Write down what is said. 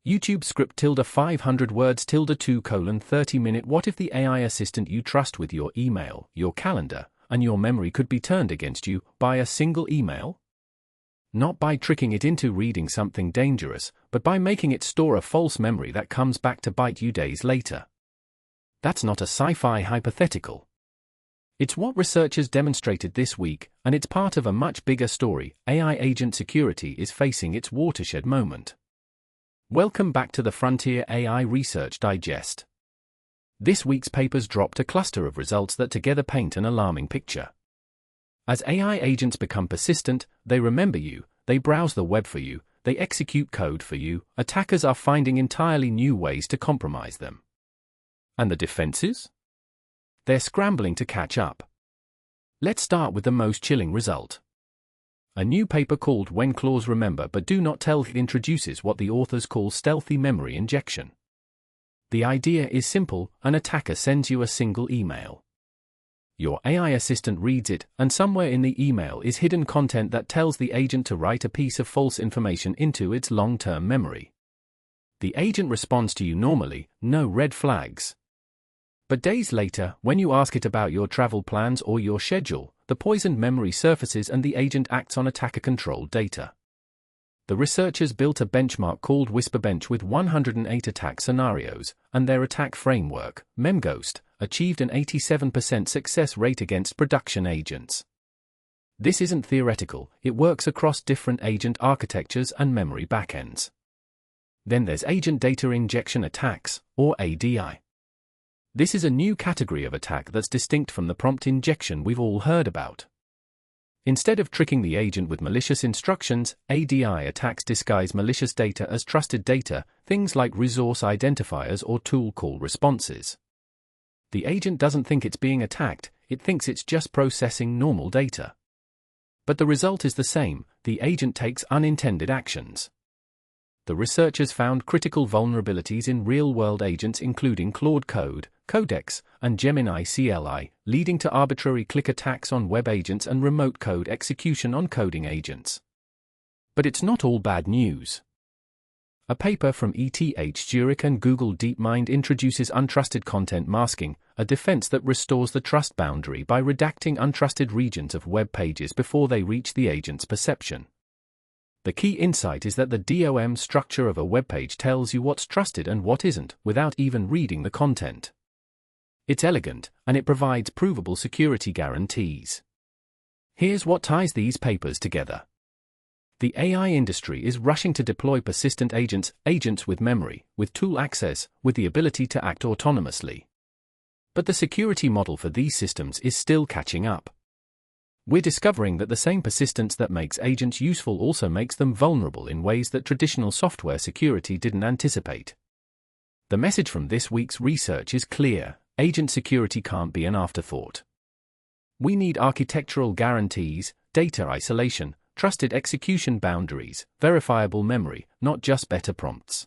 YouTube script -500 words -2:30-minute. What if the AI assistant you trust with your email, your calendar, and your memory could be turned against you by a single email? Not by tricking it into reading something dangerous, but by making it store a false memory that comes back to bite you days later. That's not a sci-fi hypothetical. It's what researchers demonstrated this week, and it's part of a much bigger story. AI agent security is facing its watershed moment. Welcome back to the Frontier AI Research Digest. This week's papers dropped a cluster of results that together paint an alarming picture. As AI agents become persistent, they remember you, they browse the web for you, they execute code for you. Attackers are finding entirely new ways to compromise them. And the defenses? They're scrambling to catch up. Let's start with the most chilling result. A new paper called When Claws Remember But Do Not Tell introduces what the authors call Stealthy Memory Injection. The idea is simple: an attacker sends you a single email. Your AI assistant reads it, and somewhere in the email is hidden content that tells the agent to write a piece of false information into its long-term memory. The agent responds to you normally, no red flags. But days later, when you ask it about your travel plans or your schedule, the poisoned memory surfaces and the agent acts on attacker-controlled data. The researchers built a benchmark called WhisperBench with 108 attack scenarios, and their attack framework, MemGhost, achieved an 87% success rate against production agents. This isn't theoretical, it works across different agent architectures and memory backends. Then there's agent data injection attacks, or ADI. This is a new category of attack that's distinct from the prompt injection we've all heard about. Instead of tricking the agent with malicious instructions, ADI attacks disguise malicious data as trusted data, things like resource identifiers or tool call responses. The agent doesn't think it's being attacked, it thinks it's just processing normal data. But the result is the same: the agent takes unintended actions. The researchers found critical vulnerabilities in real-world agents including Claude Code, Codex, and Gemini CLI, leading to arbitrary click attacks on web agents and remote code execution on coding agents. But it's not all bad news. A paper from ETH Zurich and Google DeepMind introduces Untrusted Content Masking, a defense that restores the trust boundary by redacting untrusted regions of web pages before they reach the agent's perception. The key insight is that the DOM structure of a web page tells you what's trusted and what isn't, without even reading the content. It's elegant, and it provides provable security guarantees. Here's what ties these papers together. The AI industry is rushing to deploy persistent agents with memory, with tool access, with the ability to act autonomously. But the security model for these systems is still catching up. We're discovering that the same persistence that makes agents useful also makes them vulnerable in ways that traditional software security didn't anticipate. The message from this week's research is clear: agent security can't be an afterthought. We need architectural guarantees, data isolation, trusted execution boundaries, verifiable memory, not just better prompts.